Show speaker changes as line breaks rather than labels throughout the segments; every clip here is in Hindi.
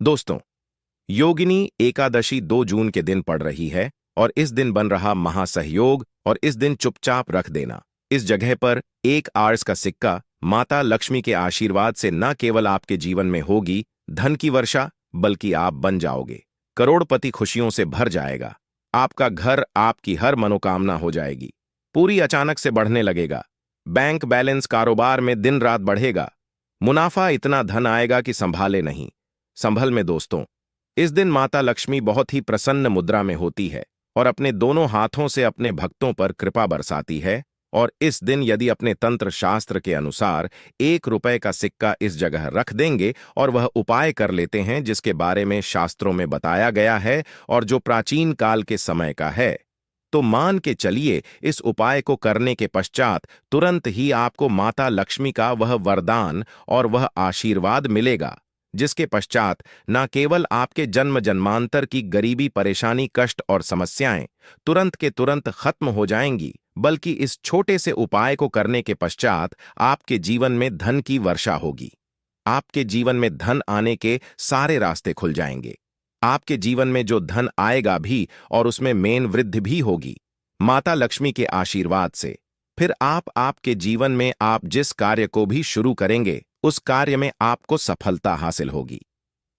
दोस्तों, योगिनी एकादशी 2 जून के दिन पड़ रही है और इस दिन बन रहा महासहयोग और इस दिन चुपचाप रख देना। इस जगह पर एक आर्स का सिक्का माता लक्ष्मी के आशीर्वाद से न केवल आपके जीवन में होगी धन की वर्षा, बल्कि आप बन जाओगे करोड़पति। खुशियों से भर जाएगा आपका घर, आपकी हर मनोकामना हो जाएगी पूरी, अचानक से बढ़ने लगेगा। बैंक बैलेंस, कारोबार में दिन रात बढ़ेगा, मुनाफा इतना धन आएगा कि संभाले नहीं। संभल में दोस्तों, इस दिन माता लक्ष्मी बहुत ही प्रसन्न मुद्रा में होती है और अपने दोनों हाथों से अपने भक्तों पर कृपा बरसाती है। और इस दिन यदि अपने तंत्र शास्त्र के अनुसार 1 रुपए का सिक्का इस जगह रख देंगे और वह उपाय कर लेते हैं जिसके बारे में शास्त्रों में बताया गया है और जो प्राचीन काल के समय का है, तो मान के चलिए इस उपाय को करने के पश्चात तुरंत ही आपको माता लक्ष्मी का वह वरदान और वह आशीर्वाद मिलेगा जिसके पश्चात न केवल आपके जन्म जन्मांतर की गरीबी, परेशानी, कष्ट और समस्याएं तुरंत के तुरंत खत्म हो जाएंगी, बल्कि इस छोटे से उपाय को करने के पश्चात आपके जीवन में धन की वर्षा होगी। आपके जीवन में धन आने के सारे रास्ते खुल जाएंगे। आपके जीवन में जो धन आएगा भी और उसमें मेन वृद्धि भी होगी माता लक्ष्मी के आशीर्वाद से। फिर आपके जीवन में आप जिस कार्य को भी शुरू करेंगे उस कार्य में आपको सफलता हासिल होगी।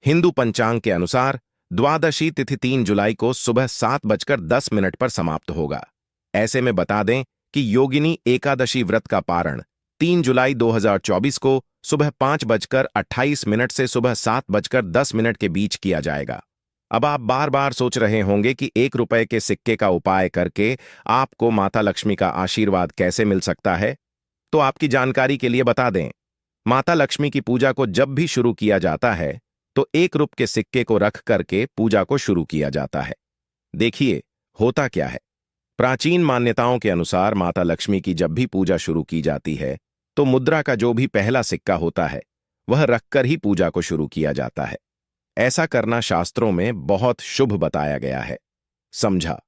हिंदू पंचांग के अनुसार द्वादशी तिथि 3 जुलाई को सुबह 7:10 पर समाप्त होगा। ऐसे में बता दें कि योगिनी एकादशी व्रत का पारण 3 जुलाई 2024 को सुबह 5:28 से सुबह 7:10 के बीच किया जाएगा। अब आप बार बार सोच रहे होंगे कि 1 रुपए के सिक्के का उपाय करके आपको माता लक्ष्मी का आशीर्वाद कैसे मिल सकता है। तो आपकी जानकारी के लिए बता दें, माता लक्ष्मी की पूजा को जब भी शुरू किया जाता है तो 1 रुपए के सिक्के को रख करके पूजा को शुरू किया जाता है। देखिए होता क्या है, प्राचीन मान्यताओं के अनुसार माता लक्ष्मी की जब भी पूजा शुरू की जाती है तो मुद्रा का जो भी पहला सिक्का होता है वह रखकर ही पूजा को शुरू किया जाता है। ऐसा करना शास्त्रों में बहुत शुभ बताया गया है। समझा,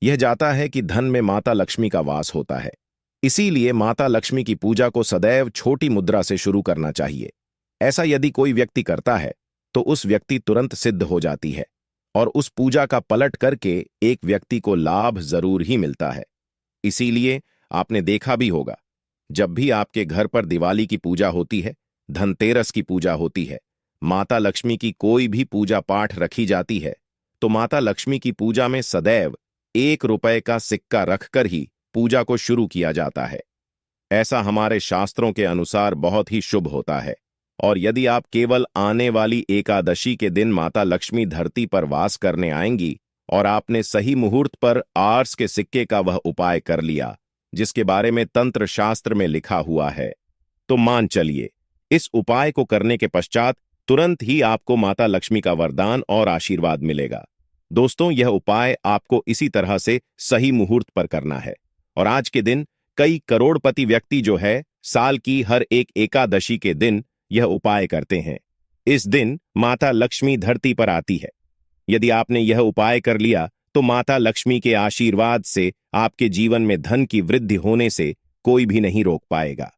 यह जाता है कि धन में माता लक्ष्मी का वास होता है, इसीलिए माता लक्ष्मी की पूजा को सदैव छोटी मुद्रा से शुरू करना चाहिए। ऐसा यदि कोई व्यक्ति करता है तो उस व्यक्ति तुरंत सिद्ध हो जाती है और उस पूजा का पलट करके एक व्यक्ति को लाभ जरूर ही मिलता है। इसीलिए आपने देखा भी होगा, जब भी आपके घर पर दिवाली की पूजा होती है, धनतेरस की पूजा होती है, माता लक्ष्मी की कोई भी पूजा पाठ रखी जाती है, तो माता लक्ष्मी की पूजा में सदैव 1 रुपए का सिक्का रखकर ही पूजा को शुरू किया जाता है। ऐसा हमारे शास्त्रों के अनुसार बहुत ही शुभ होता है। और यदि आप केवल आने वाली एकादशी के दिन माता लक्ष्मी धरती पर वास करने आएंगी और आपने सही मुहूर्त पर आर्स के सिक्के का वह उपाय कर लिया जिसके बारे में तंत्र शास्त्र में लिखा हुआ है, तो मान चलिए इस उपाय को करने के पश्चात तुरंत ही आपको माता लक्ष्मी का वरदान और आशीर्वाद मिलेगा। दोस्तों, यह उपाय आपको इसी तरह से सही मुहूर्त पर करना है। और आज के दिन कई करोड़पति व्यक्ति जो है साल की हर एक एकादशी के दिन यह उपाय करते हैं। इस दिन माता लक्ष्मी धरती पर आती है। यदि आपने यह उपाय कर लिया तो माता लक्ष्मी के आशीर्वाद से आपके जीवन में धन की वृद्धि होने से कोई भी नहीं रोक पाएगा।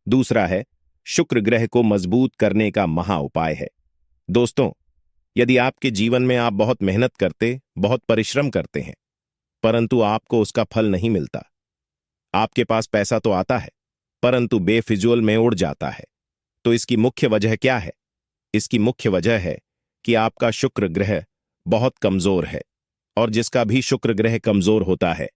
दूसरा है शुक्र ग्रह को मजबूत करने का महा उपाय है। दोस्तों, यदि आपके जीवन में आप बहुत मेहनत करते, बहुत परिश्रम करते हैं, परंतु आपको उसका फल नहीं मिलता, आपके पास पैसा तो आता है परंतु बेफिजूल में उड़ जाता है, तो इसकी मुख्य वजह क्या है? इसकी मुख्य वजह है कि आपका शुक्र ग्रह बहुत कमजोर है। और जिसका भी शुक्र ग्रह कमजोर होता है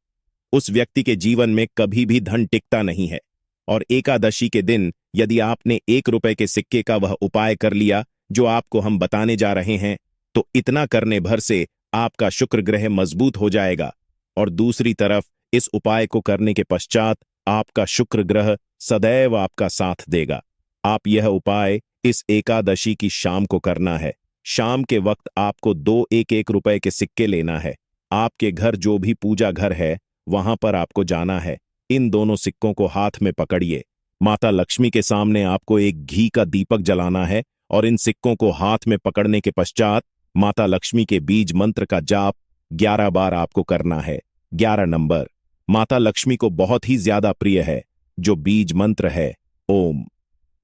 उस व्यक्ति के जीवन में कभी भी धन टिकता नहीं है। और एकादशी के दिन यदि आपने 1 रुपए के सिक्के का वह उपाय कर लिया जो आपको हम बताने जा रहे हैं, तो इतना करने भर से आपका शुक्र ग्रह मजबूत हो जाएगा। और दूसरी तरफ इस उपाय को करने के पश्चात आपका शुक्र ग्रह सदैव आपका साथ देगा। आप यह उपाय इस एकादशी की शाम को करना है। शाम के वक्त आपको 2 1 रुपए के सिक्के लेना है। आपके घर जो भी पूजा घर है वहां पर आपको जाना है। इन दोनों सिक्कों को हाथ में पकड़िए। माता लक्ष्मी के सामने आपको एक घी का दीपक जलाना है और इन सिक्कों को हाथ में पकड़ने के पश्चात माता लक्ष्मी के बीज मंत्र का जाप 11 बार आपको करना है। 11 नंबर माता लक्ष्मी को बहुत ही ज्यादा प्रिय है, जो बीज मंत्र है ओम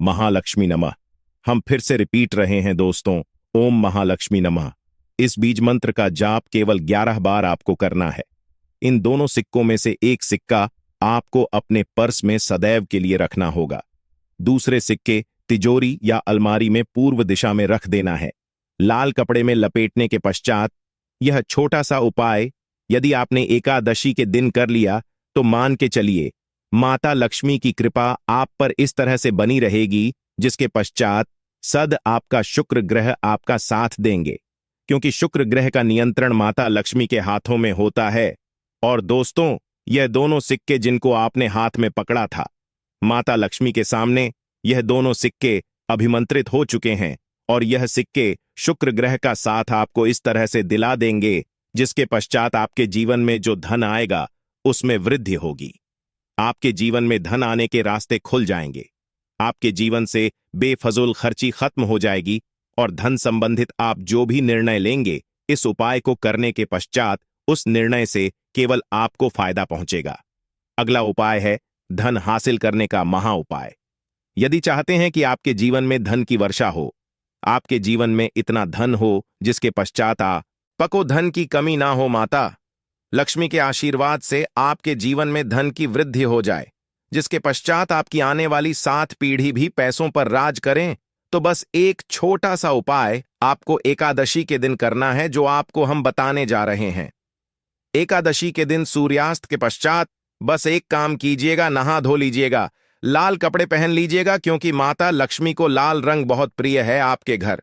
महालक्ष्मी नमः। हम फिर से रिपीट रहे हैं दोस्तों, ओम महालक्ष्मी नमः। इस बीज मंत्र का जाप केवल 11 बार आपको करना है। इन दोनों सिक्कों में से एक सिक्का आपको अपने पर्स में सदैव के लिए रखना होगा। दूसरे सिक्के तिजोरी या अलमारी में पूर्व दिशा में रख देना है। लाल कपड़े में लपेटने के पश्चात यह छोटा सा उपाय यदि आपने एकादशी के दिन कर लिया तो मान के चलिए माता लक्ष्मी की कृपा आप पर इस तरह से बनी रहेगी, जिसके पश्चात सद आपका शुक्र ग्रह आपका साथ देंगे, क्योंकि शुक्र ग्रह का नियंत्रण माता लक्ष्मी के हाथों में होता है। और दोस्तों, यह दोनों सिक्के जिनको आपने हाथ में पकड़ा था, माता लक्ष्मी के सामने यह दोनों सिक्के अभिमंत्रित हो चुके हैं और यह सिक्के शुक्र ग्रह का साथ आपको इस तरह से दिला देंगे, जिसके पश्चात आपके जीवन में जो धन आएगा उसमें वृद्धि होगी। आपके जीवन में धन आने के रास्ते खुल जाएंगे। आपके जीवन से बेफजूल खर्ची खत्म हो जाएगी और धन संबंधित आप जो भी निर्णय लेंगे इस उपाय को करने के पश्चात उस निर्णय से केवल आपको फायदा पहुंचेगा। अगला उपाय है धन हासिल करने का महा उपाय। यदि चाहते हैं कि आपके जीवन में धन की वर्षा हो, आपके जीवन में इतना धन हो जिसके पश्चात आपको धन की कमी ना हो, माता लक्ष्मी के आशीर्वाद से आपके जीवन में धन की वृद्धि हो जाए, जिसके पश्चात आपकी आने वाली 7 पीढ़ी भी पैसों पर राज करें, तो बस एक छोटा सा उपाय आपको एकादशी के दिन करना है, जो आपको हम बताने जा रहे हैं। एकादशी के दिन सूर्यास्त के पश्चात बस एक काम कीजिएगा, नहा धो लीजिएगा, लाल कपड़े पहन लीजिएगा, क्योंकि माता लक्ष्मी को लाल रंग बहुत प्रिय है। आपके घर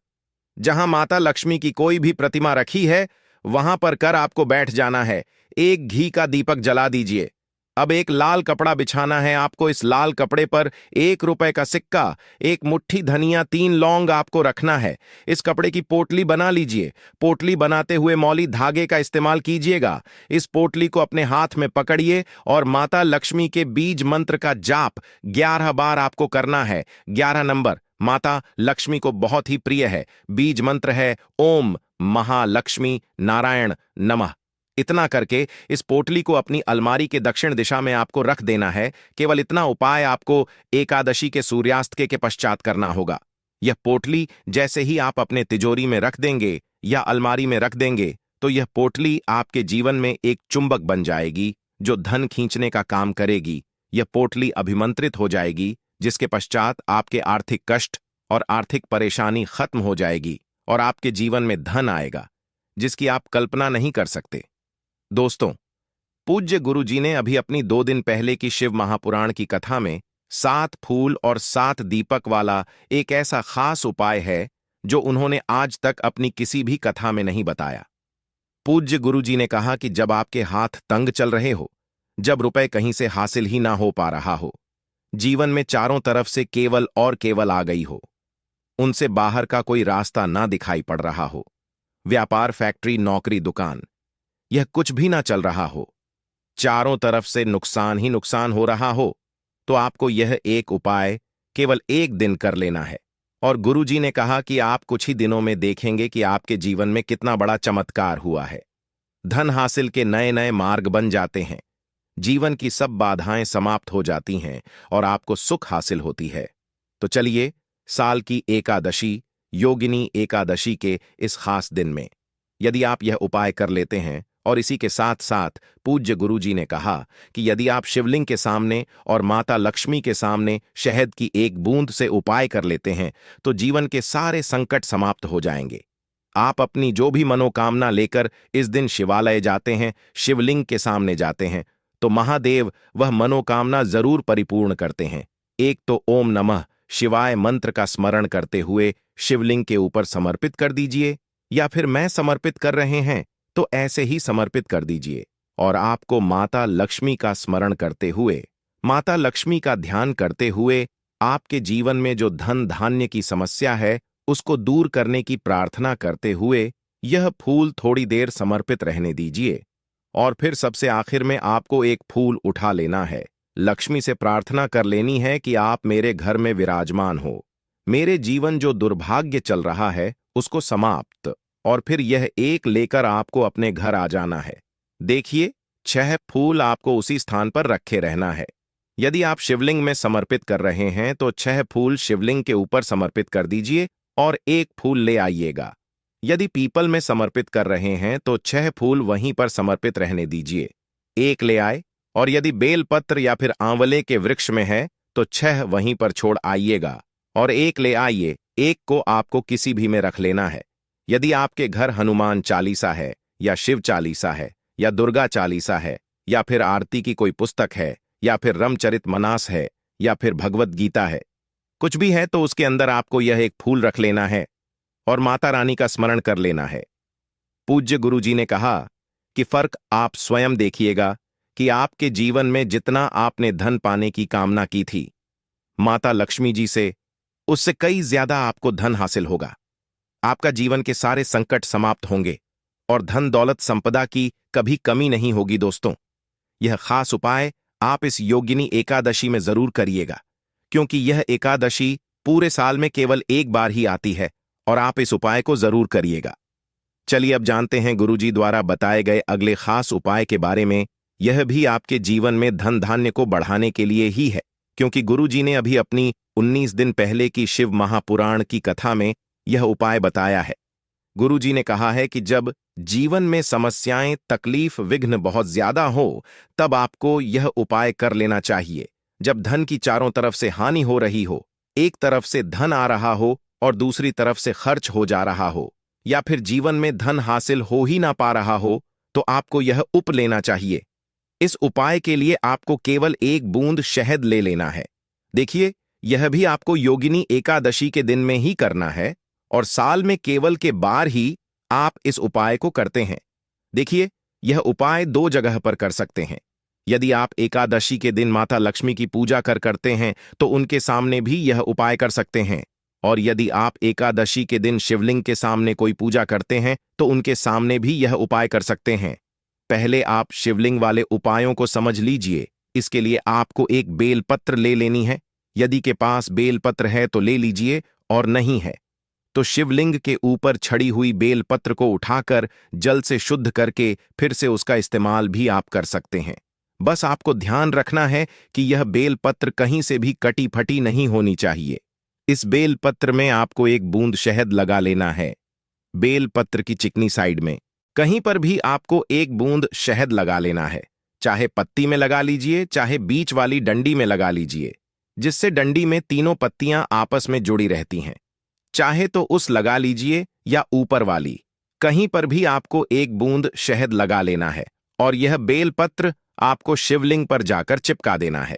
जहां माता लक्ष्मी की कोई भी प्रतिमा रखी है वहां पर कर आपको बैठ जाना है। एक घी का दीपक जला दीजिए। अब एक लाल कपड़ा बिछाना है आपको। इस लाल कपड़े पर 1 रुपए का सिक्का, एक मुट्ठी धनिया, 3 लौंग आपको रखना है। इस कपड़े की पोटली बना लीजिए। पोटली बनाते हुए मौली धागे का इस्तेमाल कीजिएगा। इस पोटली को अपने हाथ में पकड़िए और माता लक्ष्मी के बीज मंत्र का जाप 11 बार आपको करना है। 11 नंबर माता लक्ष्मी को बहुत ही प्रिय है। बीज मंत्र है ओम महालक्ष्मी नारायण नमः। इतना करके इस पोटली को अपनी अलमारी के दक्षिण दिशा में आपको रख देना है। केवल इतना उपाय आपको एकादशी के सूर्यास्त के पश्चात करना होगा। यह पोटली जैसे ही आप अपने तिजोरी में रख देंगे या अलमारी में रख देंगे तो यह पोटली आपके जीवन में एक चुंबक बन जाएगी जो धन खींचने का काम करेगी। यह पोटली अभिमंत्रित हो जाएगी, जिसके पश्चात आपके आर्थिक कष्ट और आर्थिक परेशानी खत्म हो जाएगी और आपके जीवन में धन आएगा जिसकी आप कल्पना नहीं कर सकते। दोस्तों, पूज्य गुरु जी ने अभी अपनी 2 दिन पहले की शिव महापुराण की कथा में 7 फूल और 7 दीपक वाला एक ऐसा खास उपाय है जो उन्होंने आज तक अपनी किसी भी कथा में नहीं बताया। पूज्य गुरु जी ने कहा कि जब आपके हाथ तंग चल रहे हो, जब रुपए कहीं से हासिल ही ना हो पा रहा हो, जीवन में चारों तरफ से केवल और केवल आ गई हो, उनसे बाहर का कोई रास्ता ना दिखाई पड़ रहा हो, व्यापार, फैक्ट्री, नौकरी, दुकान, यह कुछ भी ना चल रहा हो, चारों तरफ से नुकसान ही नुकसान हो रहा हो, तो आपको यह एक उपाय केवल एक दिन कर लेना है। और गुरुजी ने कहा कि आप कुछ ही दिनों में देखेंगे कि आपके जीवन में कितना बड़ा चमत्कार हुआ है। धन हासिल के नए नए मार्ग बन जाते हैं, जीवन की सब बाधाएं समाप्त हो जाती हैं और आपको सुख हासिल होती है। तो चलिए, साल की एकादशी योगिनी एकादशी के इस खास दिन में यदि आप यह उपाय कर लेते हैं, और इसी के साथ साथ पूज्य गुरुजी ने कहा कि यदि आप शिवलिंग के सामने और माता लक्ष्मी के सामने शहद की एक बूंद से उपाय कर लेते हैं तो जीवन के सारे संकट समाप्त हो जाएंगे। आप अपनी जो भी मनोकामना लेकर इस दिन शिवालय जाते हैं, शिवलिंग के सामने जाते हैं, तो महादेव वह मनोकामना जरूर परिपूर्ण करते हैं। एक तो ओम नमः शिवाय मंत्र का स्मरण करते हुए शिवलिंग के ऊपर समर्पित कर दीजिए, या फिर मैं समर्पित कर रहे हैं तो ऐसे ही समर्पित कर दीजिए। और आपको माता लक्ष्मी का स्मरण करते हुए, माता लक्ष्मी का ध्यान करते हुए आपके जीवन में जो धन धान्य की समस्या है उसको दूर करने की प्रार्थना करते हुए यह फूल थोड़ी देर समर्पित रहने दीजिए। और फिर सबसे आखिर में आपको एक फूल उठा लेना है, लक्ष्मी से प्रार्थना कर लेनी है कि आप मेरे घर में विराजमान हो, मेरे जीवन जो दुर्भाग्य चल रहा है उसको समाप्त, और फिर यह एक लेकर आपको अपने घर आ जाना है। देखिए, 6 फूल आपको उसी स्थान पर रखे रहना है। यदि आप शिवलिंग में समर्पित कर रहे हैं तो 6 फूल शिवलिंग के ऊपर समर्पित कर दीजिए और एक फूल ले आइएगा यदि पीपल में समर्पित कर रहे हैं तो 6 फूल वहीं पर समर्पित रहने दीजिए। एक ले आए, और यदि बेलपत्र या फिर आंवले के वृक्ष में है तो 6 वहीं पर छोड़ आइएगा और एक ले आइए। एक को आपको किसी भी में रख लेना है। यदि आपके घर हनुमान चालीसा है या शिव चालीसा है या दुर्गा चालीसा है या फिर आरती की कोई पुस्तक है या फिर रामचरितमानस है या फिर भगवत गीता है, कुछ भी है, तो उसके अंदर आपको यह एक फूल रख लेना है और माता रानी का स्मरण कर लेना है। पूज्य गुरुजी ने कहा कि फर्क आप स्वयं देखिएगा कि आपके जीवन में जितना आपने धन पाने की कामना की थी माता लक्ष्मी जी से, उससे कई ज्यादा आपको धन हासिल होगा। आपका जीवन के सारे संकट समाप्त होंगे और धन दौलत संपदा की कभी कमी नहीं होगी। दोस्तों, यह खास उपाय आप इस योगिनी एकादशी में जरूर करिएगा, क्योंकि यह एकादशी पूरे साल में केवल एक बार ही आती है और आप इस उपाय को जरूर करिएगा। चलिए अब जानते हैं गुरुजी द्वारा बताए गए अगले खास उपाय के बारे में। यह भी आपके जीवन में धन धान्य को बढ़ाने के लिए ही है, क्योंकि गुरुजी ने अभी अपनी 19 दिन पहले की शिव महापुराण की कथा में यह उपाय बताया है। गुरुजी ने कहा है कि जब जीवन में समस्याएं, तकलीफ, विघ्न बहुत ज्यादा हो, तब आपको यह उपाय कर लेना चाहिए। जब धन की चारों तरफ से हानि हो रही हो, एक तरफ से धन आ रहा हो और दूसरी तरफ से खर्च हो जा रहा हो, या फिर जीवन में धन हासिल हो ही ना पा रहा हो, तो आपको यह उप लेना चाहिए। इस उपाय के लिए आपको केवल 1 बूंद शहद ले लेना है। देखिए, यह भी आपको योगिनी एकादशी के दिन में ही करना है और साल में केवल के बार ही आप इस उपाय को करते हैं। देखिए, यह उपाय 2 जगह पर कर सकते हैं। यदि आप एकादशी के दिन माता लक्ष्मी की पूजा करते हैं तो उनके सामने भी यह उपाय कर सकते हैं, और यदि आप एकादशी के दिन शिवलिंग के सामने कोई पूजा करते हैं तो उनके सामने भी यह उपाय कर सकते हैं। पहले आप शिवलिंग वाले उपायों को समझ लीजिए। इसके लिए आपको एक बेलपत्र ले लेनी है। यदि के पास बेलपत्र है तो ले लीजिए, और नहीं है तो शिवलिंग के ऊपर छड़ी हुई बेलपत्र को उठाकर जल से शुद्ध करके फिर से उसका इस्तेमाल भी आप कर सकते हैं। बस आपको ध्यान रखना है कि यह बेलपत्र कहीं से भी कटी फटी नहीं होनी चाहिए। इस बेलपत्र में आपको 1 बूंद शहद लगा लेना है। बेलपत्र की चिकनी साइड में कहीं पर भी आपको 1 बूंद शहद लगा लेना है। चाहे पत्ती में लगा लीजिए, चाहे बीच वाली डंडी में लगा लीजिए, जिससे डंडी में तीनों पत्तियां आपस में जुड़ी रहती हैं। चाहे तो उस लगा लीजिए या ऊपर वाली, कहीं पर भी आपको 1 बूंद शहद लगा लेना है और यह बेलपत्र आपको शिवलिंग पर जाकर चिपका देना है।